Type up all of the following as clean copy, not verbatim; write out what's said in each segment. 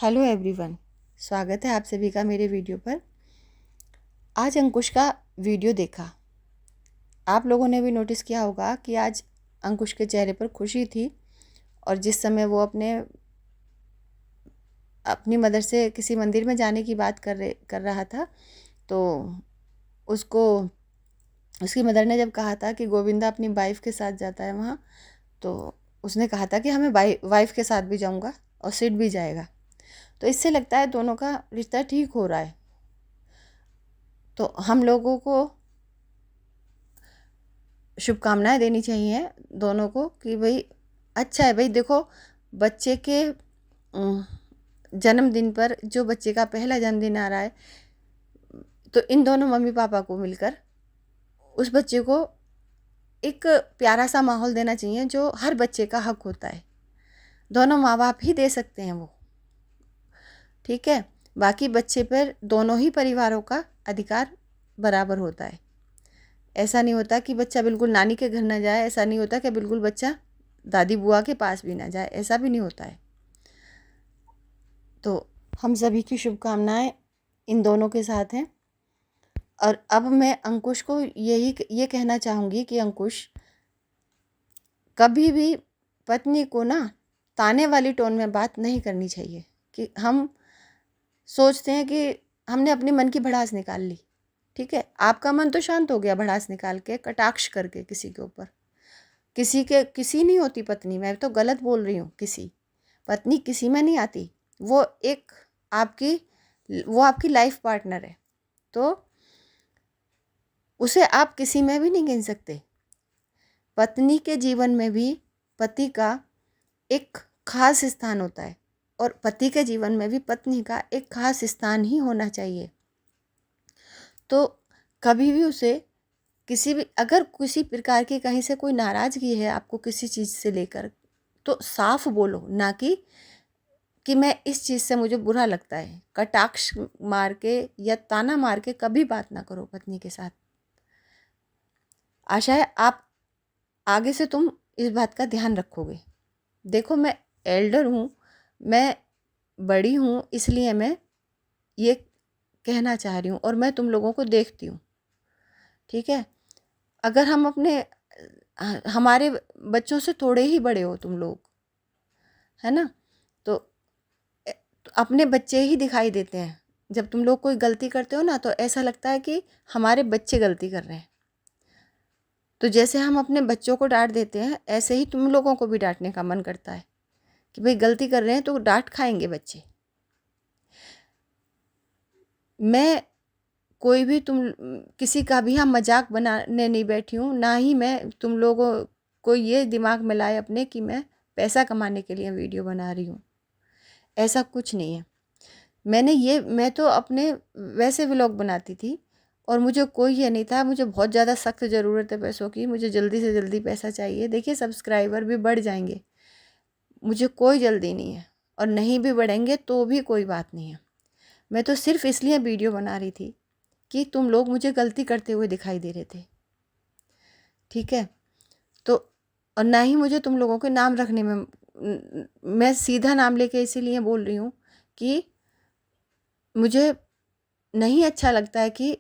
Hello everyone, स्वागत है आप सभी का मेरे वीडियो पर। आज अंकुश का वीडियो देखा। आप लोगों ने भी नोटिस किया होगा कि आज अंकुश के चेहरे पर खुशी थी और जिस समय वो अपनी मदर से किसी मंदिर में जाने की बात कर रहा था, तो उसको उसकी मदर ने जब कहा था कि गोविंदा अपनी वाइफ के साथ जाता है वहाँ, तो उसने कहा था कि हमें वाइफ के साथ भी जाऊँगा और सिड भी जाएगा। तो इससे लगता है दोनों का रिश्ता ठीक हो रहा है। तो हम लोगों को शुभकामनाएं देनी चाहिए दोनों को कि भाई अच्छा है। भाई देखो, बच्चे के जन्मदिन पर जो बच्चे का पहला जन्मदिन आ रहा है, तो इन दोनों मम्मी पापा को मिलकर उस बच्चे को एक प्यारा सा माहौल देना चाहिए जो हर बच्चे का हक होता है। दोनों माँ बाप ही दे सकते हैं वो, ठीक है। बाकी बच्चे पर दोनों ही परिवारों का अधिकार बराबर होता है। ऐसा नहीं होता कि बच्चा बिल्कुल नानी के घर ना जाए, ऐसा नहीं होता कि बिल्कुल बच्चा दादी बुआ के पास भी ना जाए, ऐसा भी नहीं होता है। तो हम सभी की शुभकामनाएं इन दोनों के साथ हैं। और अब मैं अंकुश को ये कहना चाहूँगी कि अंकुश, कभी भी पत्नी को ना ताने वाली टोन में बात नहीं करनी चाहिए। कि हम सोचते हैं कि हमने अपनी मन की भड़ास निकाल ली, ठीक है, आपका मन तो शांत हो गया भड़ास निकाल के, कटाक्ष करके किसी के ऊपर। किसी नहीं होती पत्नी, मैं तो गलत बोल रही हूँ, किसी पत्नी किसी में नहीं आती। वो एक आपकी लाइफ पार्टनर है, तो उसे आप किसी में भी नहीं गिन सकते। पत्नी के जीवन में भी पति का एक खास स्थान होता है और पति के जीवन में भी पत्नी का एक खास स्थान ही होना चाहिए। तो कभी भी उसे अगर किसी प्रकार की कहीं से कोई नाराज़गी है आपको किसी चीज़ से लेकर, तो साफ बोलो, ना कि मैं इस चीज़ से मुझे बुरा लगता है। कटाक्ष मार के या ताना मार के कभी बात ना करो पत्नी के साथ। आशा है आप आगे से तुम इस बात का ध्यान रखोगे। देखो, मैं एल्डर हूँ, मैं बड़ी हूँ, इसलिए मैं ये कहना चाह रही हूँ और मैं तुम लोगों को देखती हूँ, ठीक है। अगर हमारे बच्चों से थोड़े ही बड़े हो तुम लोग, है ना, तो अपने बच्चे ही दिखाई देते हैं। जब तुम लोग कोई गलती करते हो ना, तो ऐसा लगता है कि हमारे बच्चे गलती कर रहे हैं। तो जैसे हम अपने बच्चों को डांट देते हैं, ऐसे ही तुम लोगों को भी डांटने का मन करता है कि भाई गलती कर रहे हैं तो डांट खाएंगे बच्चे। मैं कोई भी किसी का भी हम मजाक बनाने नहीं बैठी हूँ, ना ही मैं तुम लोगों को ये दिमाग में लाए अपने कि मैं पैसा कमाने के लिए वीडियो बना रही हूँ। ऐसा कुछ नहीं है। मैं तो अपने वैसे व्लॉग बनाती थी और मुझे कोई ये नहीं था, मुझे बहुत ज़्यादा सख्त ज़रूरत है पैसों की, मुझे जल्दी से जल्दी पैसा चाहिए। देखिए, सब्सक्राइबर भी बढ़ जाएंगे, मुझे कोई जल्दी नहीं है, और नहीं भी बढ़ेंगे तो भी कोई बात नहीं है। मैं तो सिर्फ इसलिए वीडियो बना रही थी कि तुम लोग मुझे गलती करते हुए दिखाई दे रहे थे, ठीक है। तो और ना ही मुझे तुम लोगों के नाम रखने में, मैं सीधा नाम लेके इसीलिए बोल रही हूँ कि मुझे नहीं अच्छा लगता है कि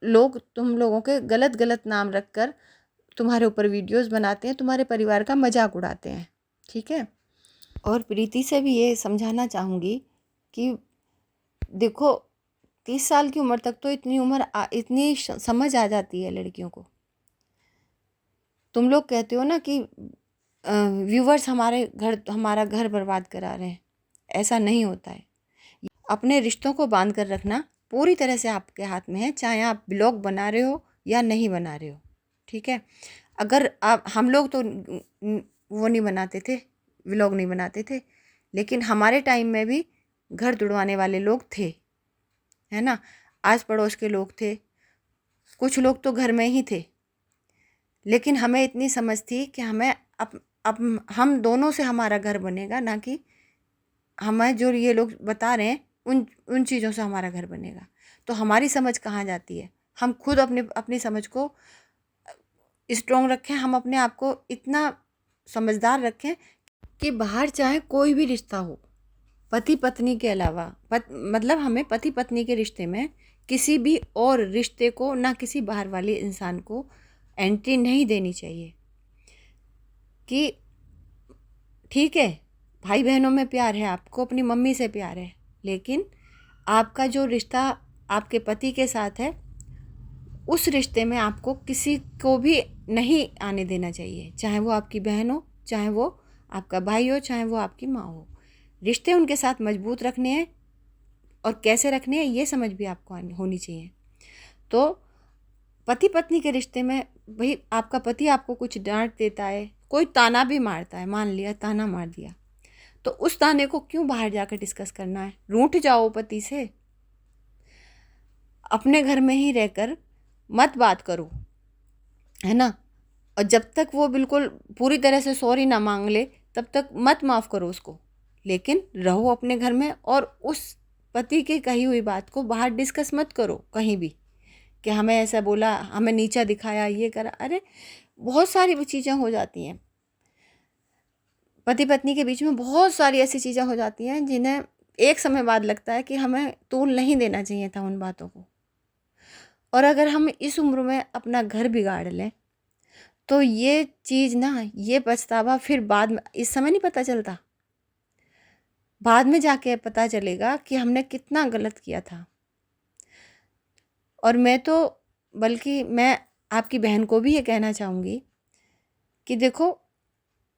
लोग तुम लोगों के गलत गलत नाम रखकर तुम्हारे ऊपर वीडियोस बनाते हैं, तुम्हारे परिवार का मजाक उड़ाते हैं, ठीक है। और प्रीति से भी ये समझाना चाहूँगी कि देखो, 30 साल की उम्र तक तो इतनी समझ आ जाती है लड़कियों को। तुम लोग कहते हो ना कि व्यूवर्स हमारा घर बर्बाद करा रहे हैं, ऐसा नहीं होता है। अपने रिश्तों को बांध कर रखना पूरी तरह से आपके हाथ में है, चाहे आप ब्लॉग बना रहे हो या नहीं बना रहे हो, ठीक है। अगर हम लोग तो वो नहीं बनाते थे, व्लॉग नहीं बनाते थे, लेकिन हमारे टाइम में भी घर तुड़वाने वाले लोग थे, है ना। आस पड़ोस के लोग थे, कुछ लोग तो घर में ही थे, लेकिन हमें इतनी समझ थी कि हमें अब हम दोनों से हमारा घर बनेगा, ना कि हमें जो ये लोग बता रहे हैं उन चीज़ों से हमारा घर बनेगा। तो हमारी समझ कहाँ जाती है। हम खुद अपनी समझ को स्ट्रॉन्ग रखें, हम अपने आप को इतना समझदार रखें कि बाहर चाहे कोई भी रिश्ता हो, पति पत्नी के अलावा मतलब हमें पति पत्नी के रिश्ते में किसी भी और रिश्ते को, ना किसी बाहर वाले इंसान को एंट्री नहीं देनी चाहिए। कि ठीक है, भाई बहनों में प्यार है, आपको अपनी मम्मी से प्यार है, लेकिन आपका जो रिश्ता आपके पति के साथ है, उस रिश्ते में आपको किसी को भी नहीं आने देना चाहिए, चाहे वो आपकी बहन हो, चाहे वो आपका भाई हो, चाहे वो आपकी माँ हो। रिश्ते उनके साथ मजबूत रखने हैं, और कैसे रखने हैं ये समझ भी आपको होनी चाहिए। तो पति पत्नी के रिश्ते में भाई आपका पति आपको कुछ डांट देता है, कोई ताना भी मारता है, मान लिया ताना मार दिया, तो उस ताने को क्यों बाहर जाकर डिस्कस करना है? रूठ जाओ पति से, अपने घर में ही रहकर मत बात करो, है ना। और जब तक वो बिल्कुल पूरी तरह से सॉरी ना मांग ले तब तक मत माफ़ करो उसको, लेकिन रहो अपने घर में, और उस पति की कही हुई बात को बाहर डिस्कस मत करो कहीं भी, कि हमें ऐसा बोला, हमें नीचा दिखाया, ये करा। अरे बहुत सारी चीज़ें हो जाती हैं पति पत्नी के बीच में, बहुत सारी ऐसी चीज़ें हो जाती हैं जिन्हें एक समय बाद लगता है कि हमें तूल नहीं देना चाहिए था उन बातों को। और अगर हम इस उम्र में अपना घर बिगाड़ लें तो ये चीज़ ना, ये पछतावा फिर बाद में, इस समय नहीं पता चलता, बाद में जाके पता चलेगा कि हमने कितना गलत किया था। और बल्कि मैं आपकी बहन को भी ये कहना चाहूँगी कि देखो,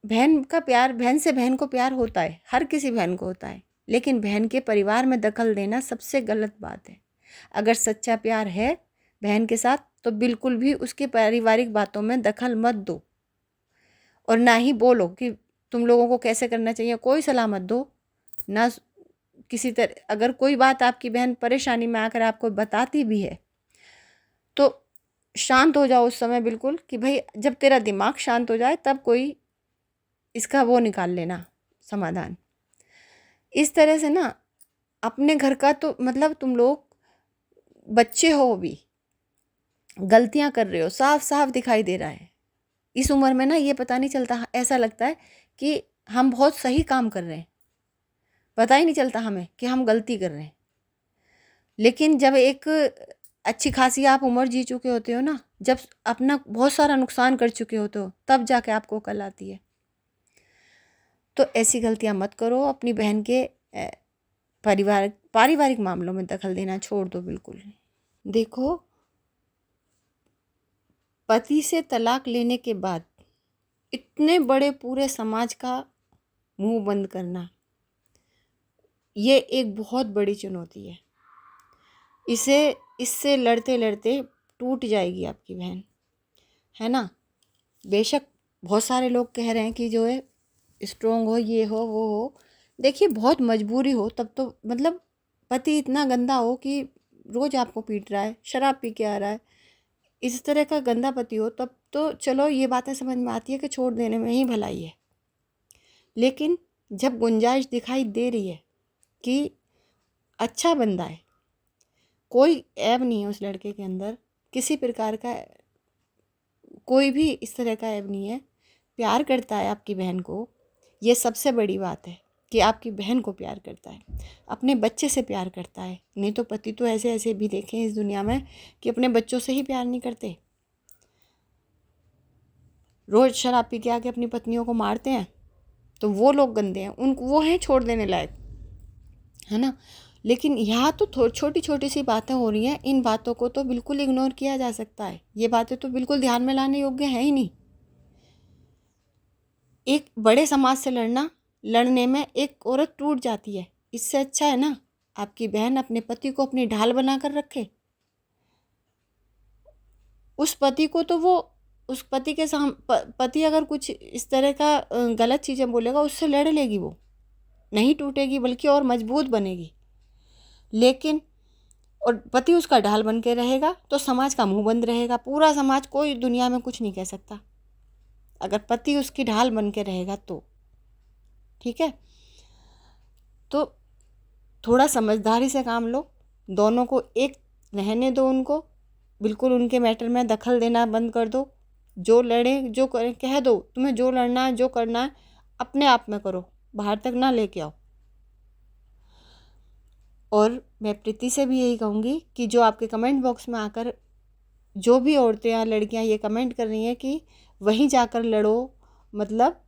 बहन का प्यार, बहन से बहन को प्यार होता है, हर किसी बहन को होता है, लेकिन बहन के परिवार में दखल देना सबसे गलत बात है। अगर सच्चा प्यार है बहन के साथ तो बिल्कुल भी उसके पारिवारिक बातों में दखल मत दो, और ना ही बोलो कि तुम लोगों को कैसे करना चाहिए, कोई सलाह मत दो ना किसी तरह। अगर कोई बात आपकी बहन परेशानी में आकर आपको बताती भी है तो शांत हो जाओ उस समय बिल्कुल, कि भाई जब तेरा दिमाग शांत हो जाए तब कोई इसका वो निकाल लेना समाधान। इस तरह से ना अपने घर का तो मतलब, तुम लोग बच्चे हो, भी गलतियां कर रहे हो, साफ साफ दिखाई दे रहा है। इस उम्र में ना ये पता नहीं चलता, ऐसा लगता है कि हम बहुत सही काम कर रहे हैं, पता ही नहीं चलता हमें कि हम गलती कर रहे हैं। लेकिन जब एक अच्छी खासी आप उम्र जी चुके होते हो ना, जब अपना बहुत सारा नुकसान कर चुके होते हो, तब जाके आपको अकल आती है। तो ऐसी गलतियां मत करो, अपनी बहन के पारिवारिक मामलों में दखल देना छोड़ दो बिल्कुल। देखो, पति से तलाक लेने के बाद इतने बड़े पूरे समाज का मुंह बंद करना, ये एक बहुत बड़ी चुनौती है। इससे लड़ते लड़ते टूट जाएगी आपकी बहन, है ना। बेशक बहुत सारे लोग कह रहे हैं कि जो है स्ट्रोंग हो, ये हो वो हो, देखिए बहुत मजबूरी हो तब तो, मतलब पति इतना गंदा हो कि रोज़ आपको पीट रहा है, शराब पी के आ रहा है, इस तरह का गंदा पति हो, तब तो चलो ये बातें समझ में आती है कि छोड़ देने में ही भलाई है। लेकिन जब गुंजाइश दिखाई दे रही है कि अच्छा बंदा है, कोई ऐब नहीं है उस लड़के के अंदर, किसी प्रकार का कोई भी इस तरह का ऐब नहीं है, प्यार करता है आपकी बहन को, ये सबसे बड़ी बात है कि आपकी बहन को प्यार करता है, अपने बच्चे से प्यार करता है। नहीं तो पति तो ऐसे ऐसे भी देखे हैं इस दुनिया में कि अपने बच्चों से ही प्यार नहीं करते, रोज़ शराब पी के आके अपनी पत्नियों को मारते हैं, तो वो लोग गंदे हैं, उनको वो हैं छोड़ देने लायक, है ना। लेकिन यहाँ तो छोटी छोटी सी बातें हो रही हैं, इन बातों को तो बिल्कुल इग्नोर किया जा सकता है, ये बातें तो बिल्कुल ध्यान में लाने योग्य है ही नहीं। एक बड़े समाज से लड़ने में एक औरत टूट जाती है, इससे अच्छा है ना आपकी बहन अपने पति को अपनी ढाल बना कर रखे। उस पति को तो वो, उस पति के पति अगर कुछ इस तरह का गलत चीज़ें बोलेगा, उससे लड़ लेगी, वो नहीं टूटेगी बल्कि और मजबूत बनेगी। लेकिन और पति उसका ढाल बन के रहेगा तो समाज का मुंह बंद रहेगा, पूरा समाज, कोई दुनिया में कुछ नहीं कह सकता अगर पति उसकी ढाल बन के रहेगा तो। ठीक है, तो थोड़ा समझदारी से काम लो, दोनों को एक रहने दो, उनको बिल्कुल उनके मैटर में दखल देना बंद कर दो। जो लड़े जो करें, कह दो तुम्हें जो लड़ना है जो करना है अपने आप में करो, बाहर तक ना लेके आओ। और मैं प्रीति से भी यही कहूँगी कि जो आपके कमेंट बॉक्स में आकर जो भी औरतें या लड़कियां ये कमेंट कर रही हैं कि वहीं जाकर लड़ो, मतलब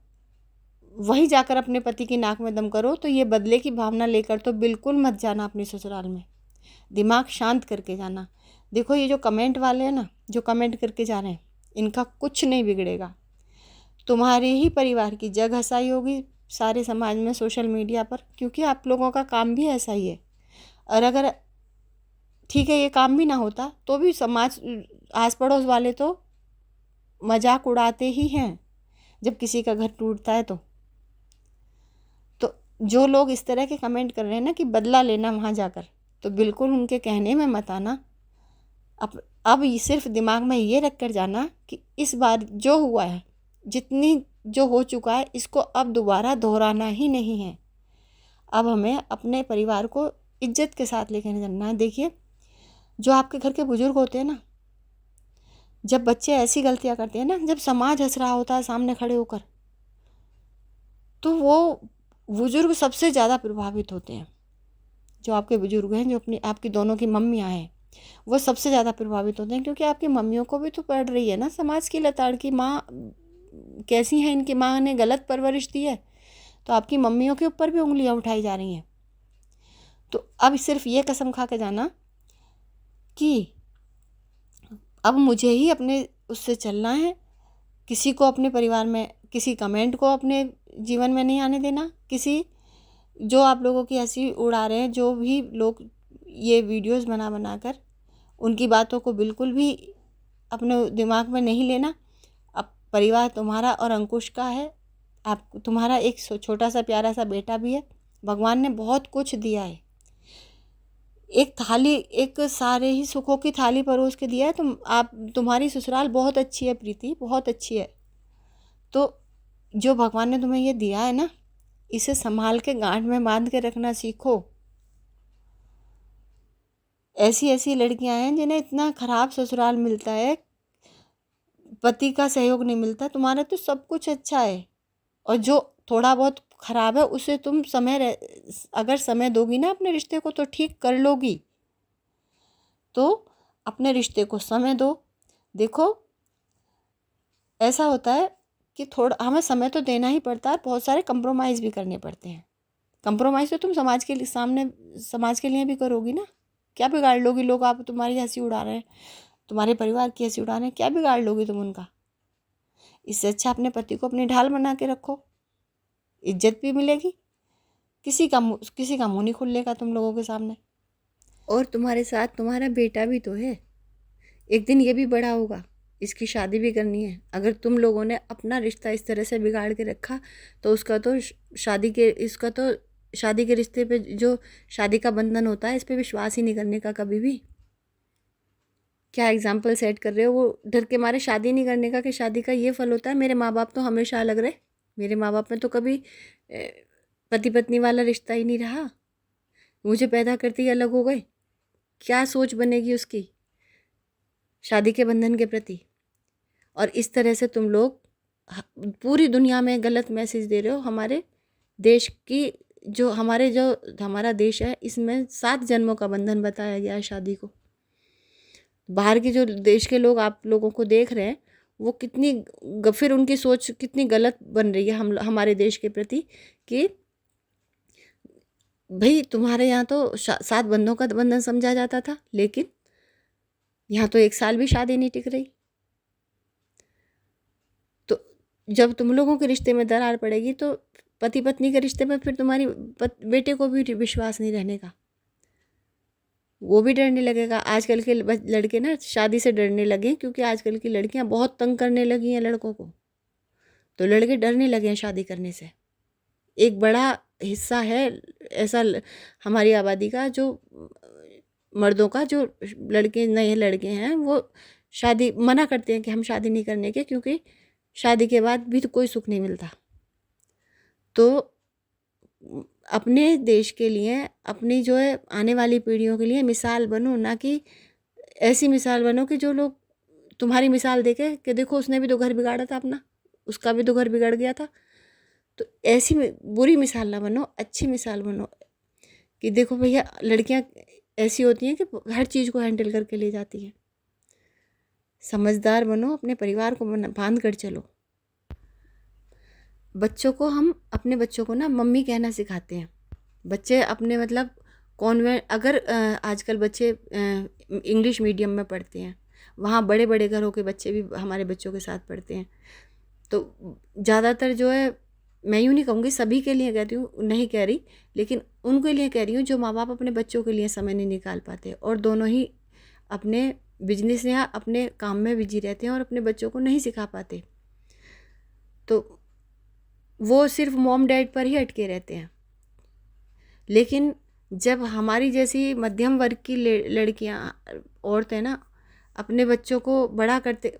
वहीं जाकर अपने पति की नाक में दम करो, तो ये बदले की भावना लेकर तो बिल्कुल मत जाना अपने ससुराल में। दिमाग शांत करके जाना। देखो ये जो कमेंट वाले हैं ना, जो कमेंट करके जा रहे हैं, इनका कुछ नहीं बिगड़ेगा। तुम्हारे ही परिवार की जग हंसाई होगी सारे समाज में, सोशल मीडिया पर, क्योंकि आप लोगों का काम भी ऐसा ही है। और अगर ठीक है ये काम भी ना होता तो भी समाज, आस पड़ोस वाले तो मजाक उड़ाते ही हैं जब किसी का घर टूटता है। तो जो लोग इस तरह के कमेंट कर रहे हैं ना कि बदला लेना वहाँ जाकर, तो बिल्कुल उनके कहने में मत आना। अब सिर्फ दिमाग में ये रख कर जाना कि इस बार जो हुआ है, जितनी जो हो चुका है, इसको अब दोबारा दोहराना ही नहीं है। अब हमें अपने परिवार को इज्जत के साथ लेकर चलना है। देखिए जो आपके घर के बुजुर्ग होते हैं ना, जब बच्चे ऐसी गलतियां करते हैं ना, जब समाज हंस रहा होता है सामने खड़े होकर, तो वो बुजुर्ग सबसे ज़्यादा प्रभावित होते हैं। जो आपके बुजुर्ग हैं, जो अपनी आपकी दोनों की मम्मियाँ हैं, वो सबसे ज़्यादा प्रभावित होते हैं, क्योंकि आपकी मम्मियों को भी तो पड़ रही है ना समाज की लताड़ की माँ कैसी है, इनकी माँ ने गलत परवरिश दी है, तो आपकी मम्मियों के ऊपर भी उंगलियां उठाई जा रही हैं। तो अब सिर्फ ये कसम खा के जाना कि अब मुझे ही अपने उससे चलना है। किसी को अपने परिवार में, किसी कमेंट को अपने जीवन में नहीं आने देना। किसी जो आप लोगों की हंसी उड़ा रहे हैं, जो भी लोग ये वीडियोस बना बना कर, उनकी बातों को बिल्कुल भी अपने दिमाग में नहीं लेना। अब परिवार तुम्हारा और अंकुश का है। आप, तुम्हारा एक छोटा सा प्यारा सा बेटा भी है। भगवान ने बहुत कुछ दिया है। एक थाली, एक सारे ही सुखों की थाली परोस के दिया है। तुम्हारी ससुराल बहुत अच्छी है प्रीति, बहुत अच्छी है। तो जो भगवान ने तुम्हें ये दिया है ना, इसे संभाल के गांठ में बांध के रखना सीखो। ऐसी ऐसी लड़कियां हैं जिन्हें इतना खराब ससुराल मिलता है, पति का सहयोग नहीं मिलता। तुम्हारा तो सब कुछ अच्छा है, और जो थोड़ा बहुत खराब है उसे तुम अगर समय दोगी ना अपने रिश्ते को, तो ठीक कर लोगी। तो अपने रिश्ते को समय दो। देखो ऐसा होता है कि थोड़ा हमें समय तो देना ही पड़ता है, बहुत सारे कंप्रोमाइज़ भी करने पड़ते हैं। कंप्रोमाइज़ तो तुम समाज के लिए, सामने समाज के लिए भी करोगी ना। क्या बिगाड़ लोगी? लोग आप तुम्हारी हंसी उड़ा रहे हैं, तुम्हारे परिवार की हंसी उड़ा रहे हैं, क्या बिगाड़ लोगी तुम उनका? इससे अच्छा अपने पति को अपनी ढाल बना के रखो, इज्जत भी मिलेगी, किसी का मुंह नहीं खुलेगा तुम लोगों के सामने। और तुम्हारे साथ तुम्हारा बेटा भी तो है, एक दिन ये भी बड़ा होगा, इसकी शादी भी करनी है। अगर तुम लोगों ने अपना रिश्ता इस तरह से बिगाड़ के रखा, तो उसका तो शादी के रिश्ते पे, जो शादी का बंधन होता है, इस पे विश्वास ही नहीं करने का कभी भी। क्या एग्जाम्पल सेट कर रहे हो? वो डर के मारे शादी नहीं करने का, कि शादी का ये फल होता है। मेरे माँ बाप तो हमेशा अलग रहे, मेरे माँ बाप में तो कभी पति पत्नी वाला रिश्ता ही नहीं रहा। मुझे पैदा करते ही अलग हो गए। क्या सोच बनेगी उसकी शादी के बंधन के प्रति? और इस तरह से तुम लोग पूरी दुनिया में गलत मैसेज दे रहे हो। हमारे देश की, जो हमारा देश है, इसमें 7 जन्मों का बंधन बताया गया है शादी को। बाहर के जो देश के लोग आप लोगों को देख रहे हैं, वो फिर उनकी सोच कितनी गलत बन रही है हमारे देश के प्रति, कि भाई तुम्हारे यहाँ तो 7 बंधों का बंधन समझा जाता था, लेकिन यहाँ तो 1 साल भी शादी नहीं टिक रही। तो जब तुम लोगों के रिश्ते में दरार पड़ेगी, तो पति पत्नी के रिश्ते में फिर तुम्हारी बेटे को भी विश्वास नहीं रहने का, वो भी डरने लगेगा। आजकल के लड़के ना शादी से डरने लगे, क्योंकि आजकल की लड़कियां बहुत तंग करने लगी हैं लड़कों को, तो लड़के डरने लगे हैं शादी करने से। एक बड़ा हिस्सा है ऐसा हमारी आबादी का, जो मर्दों का, जो नए लड़के हैं, वो शादी मना करते हैं कि हम शादी नहीं करने के, क्योंकि शादी के बाद भी तो कोई सुख नहीं मिलता। तो अपने देश के लिए, अपनी जो है आने वाली पीढ़ियों के लिए मिसाल बनो, ना कि ऐसी मिसाल बनो कि जो लोग तुम्हारी मिसाल देखे कि देखो उसने भी तो घर बिगाड़ा था अपना, उसका भी तो घर बिगड़ गया था। तो ऐसी बुरी मिसाल ना बनो, अच्छी मिसाल बनो कि देखो भैया, लड़कियां ऐसी होती हैं कि हर चीज़ को हैंडल करके ले जाती हैं। समझदार बनो, अपने परिवार को बांध कर चलो। बच्चों को हम अपने बच्चों को ना मम्मी कहना सिखाते हैं। बच्चे अपने मतलब कॉन्वेंट, अगर आजकल बच्चे इंग्लिश मीडियम में पढ़ते हैं, वहाँ बड़े बड़े घरों के बच्चे भी हमारे बच्चों के साथ पढ़ते हैं। तो ज़्यादातर जो है, मैं यूँ नहीं कहूँगी सभी के लिए कह रही हूँ, नहीं कह रही, लेकिन उनके लिए कह रही हूँ जो माँ बाप अपने बच्चों के लिए समय नहीं निकाल पाते और दोनों ही अपने बिजनेस या अपने काम में बिजी रहते हैं और अपने बच्चों को नहीं सिखा पाते। तो वो सिर्फ मॉम डैड पर ही अटके रहते हैं। लेकिन जब हमारी जैसी मध्यम वर्ग की लड़कियां, औरतें ना, अपने बच्चों को बड़ा करते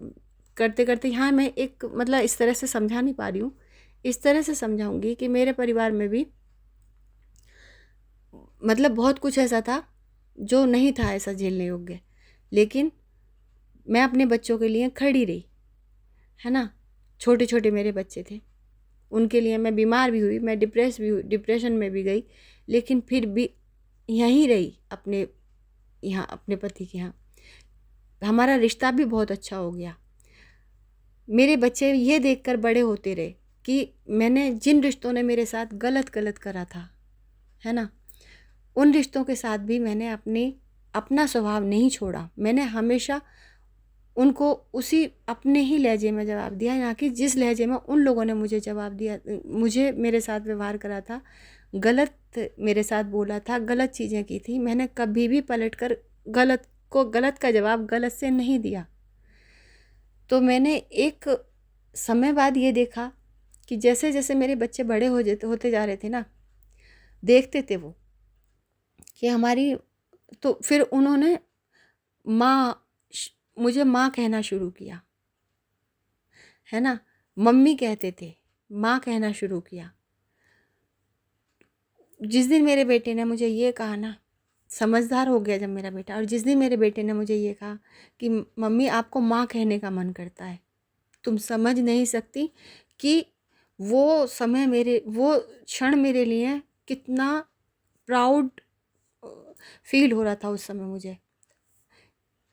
करते करते, यहाँ मैं एक मतलब इस तरह से समझा नहीं पा रही हूँ, इस तरह से समझाऊंगी कि मेरे परिवार में भी मतलब बहुत कुछ ऐसा था जो नहीं था ऐसा झेलने योग्य, लेकिन मैं अपने बच्चों के लिए खड़ी रही, है ना। छोटे छोटे मेरे बच्चे थे, उनके लिए मैं बीमार भी हुई, मैं डिप्रेशन में भी गई, लेकिन फिर भी यहीं रही अपने यहाँ, अपने पति के यहाँ। हमारा रिश्ता भी बहुत अच्छा हो गया। मेरे बच्चे ये देखकर बड़े होते रहे कि मैंने जिन रिश्तों ने मेरे साथ गलत गलत करा था, है ना, उन रिश्तों के साथ भी मैंने अपना स्वभाव नहीं छोड़ा। मैंने हमेशा उनको उसी अपने ही लहजे में जवाब दिया, ना कि जिस लहजे में उन लोगों ने मुझे जवाब दिया, मुझे मेरे साथ व्यवहार करा था, गलत मेरे साथ बोला था, गलत चीज़ें की थी। मैंने कभी भी पलटकर गलत को गलत का जवाब गलत से नहीं दिया। तो मैंने एक समय बाद ये देखा कि जैसे जैसे मेरे बच्चे बड़े होते जा रहे थे ना, देखते थे वो कि हमारी, तो फिर उन्होंने मुझे माँ कहना शुरू किया, है ना। मम्मी कहते थे, माँ कहना शुरू किया। जिस दिन मेरे बेटे ने मुझे ये कहा ना, समझदार हो गया जब मेरा बेटा, और जिस दिन मेरे बेटे ने मुझे ये कहा कि मम्मी आपको माँ कहने का मन करता है, तुम समझ नहीं सकती कि वो समय वो क्षण मेरे लिए कितना प्राउड फील हो रहा था उस समय मुझे,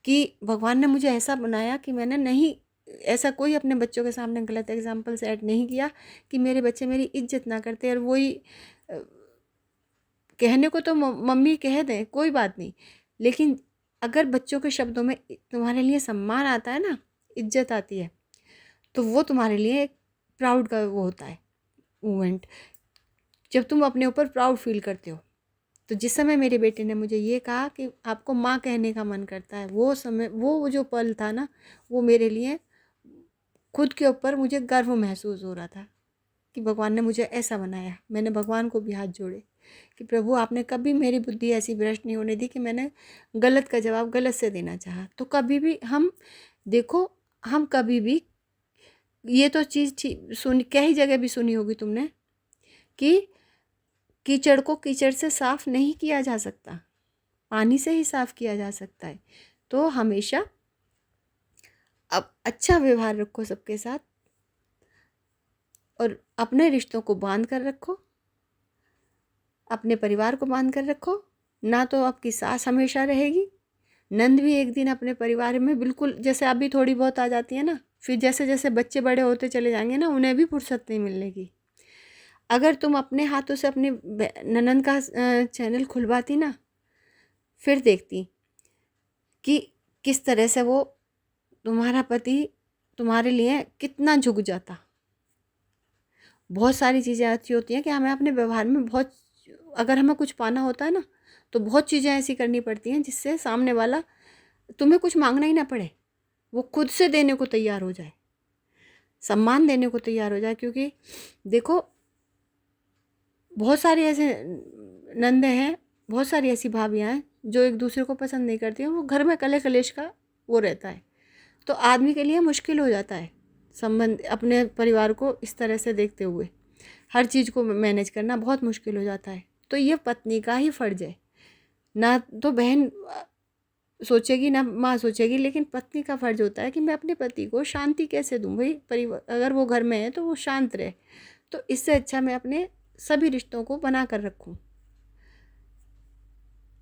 कि भगवान ने मुझे ऐसा बनाया कि मैंने नहीं ऐसा कोई अपने बच्चों के सामने गलत एग्जाम्पल सेट नहीं किया कि मेरे बच्चे मेरी इज्जत ना करते। और वही कहने को तो मम्मी कह दें, कोई बात नहीं, लेकिन अगर बच्चों के शब्दों में तुम्हारे लिए सम्मान आता है ना, इज्जत आती है, तो वो तुम्हारे लिए एक प्राउड का वो होता है मोमेंट, जब तुम अपने ऊपर प्राउड फील करते हो। तो जिस समय मेरे बेटे ने मुझे ये कहा कि आपको माँ कहने का मन करता है, वो समय, वो जो पल था ना, वो मेरे लिए खुद के ऊपर मुझे गर्व महसूस हो रहा था कि भगवान ने मुझे ऐसा बनाया। मैंने भगवान को भी हाथ जोड़े कि प्रभु, आपने कभी मेरी बुद्धि ऐसी भ्रष्ट नहीं होने दी कि मैंने गलत का जवाब गलत से देना चाहा। तो कभी भी हम देखो, हम कभी भी, ये तो चीज़ सुनी, कई जगह भी सुनी होगी तुमने कि कीचड़ को कीचड़ से साफ नहीं किया जा सकता, पानी से ही साफ किया जा सकता है। तो हमेशा अब अच्छा व्यवहार रखो सबके साथ और अपने रिश्तों को बांध कर रखो, अपने परिवार को बांध कर रखो। ना तो आपकी सास हमेशा रहेगी, नंद भी एक दिन अपने परिवार में बिल्कुल, जैसे अभी थोड़ी बहुत आ जाती है ना, फिर जैसे जैसे बच्चे बड़े होते चले जाएंगे ना, उन्हें भी फुर्सत नहीं मिलेगी। अगर तुम अपने हाथों से अपनी ननंद का चैनल खुलवाती ना, फिर देखती कि किस तरह से वो, तुम्हारा पति तुम्हारे लिए कितना झुक जाता। बहुत सारी चीज़ें ऐसी होती हैं कि हमें अपने व्यवहार में बहुत, अगर हमें कुछ पाना होता है ना, तो बहुत चीज़ें ऐसी करनी पड़ती हैं जिससे सामने वाला तुम्हें कुछ मांगना ही ना पड़े, वो खुद से देने को तैयार हो जाए, सम्मान देने को तैयार हो जाए। क्योंकि देखो, बहुत सारे ऐसे नंदे हैं, बहुत सारी ऐसी भाभियाँ हैं जो एक दूसरे को पसंद नहीं करती हैं, वो घर में कले कलेश का वो रहता है। तो आदमी के लिए मुश्किल हो जाता है संबंध, अपने परिवार को इस तरह से देखते हुए हर चीज़ को मैनेज करना बहुत मुश्किल हो जाता है। तो ये पत्नी का ही फर्ज है, ना तो बहन सोचेगी ना माँ सोचेगी, लेकिन पत्नी का फर्ज होता है कि मैं अपने पति को शांति कैसे दूँ। भाई परिवार अगर वो घर में है तो वो शांत रहे, तो इससे अच्छा मैं अपने सभी रिश्तों को बना कर रखूँ।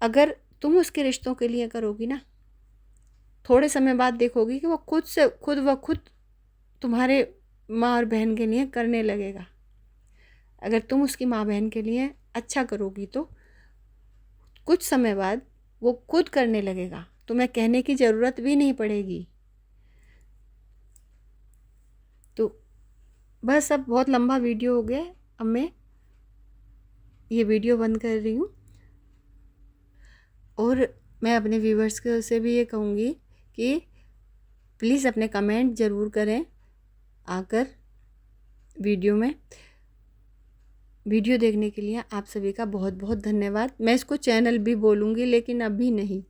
अगर तुम उसके रिश्तों के लिए करोगी ना, थोड़े समय बाद देखोगी कि वो खुद तुम्हारे माँ और बहन के लिए करने लगेगा। अगर तुम उसकी माँ बहन के लिए अच्छा करोगी तो कुछ समय बाद वो खुद करने लगेगा, तुम्हें कहने की ज़रूरत भी नहीं पड़ेगी। तो बस अब बहुत लंबा वीडियो हो गया, अब मैं ये वीडियो बंद कर रही हूँ। और मैं अपने व्यूवर्स से भी ये कहूँगी कि प्लीज़ अपने कमेंट ज़रूर करें आकर वीडियो में। वीडियो देखने के लिए आप सभी का बहुत बहुत धन्यवाद। मैं इसको चैनल भी बोलूँगी लेकिन अभी नहीं।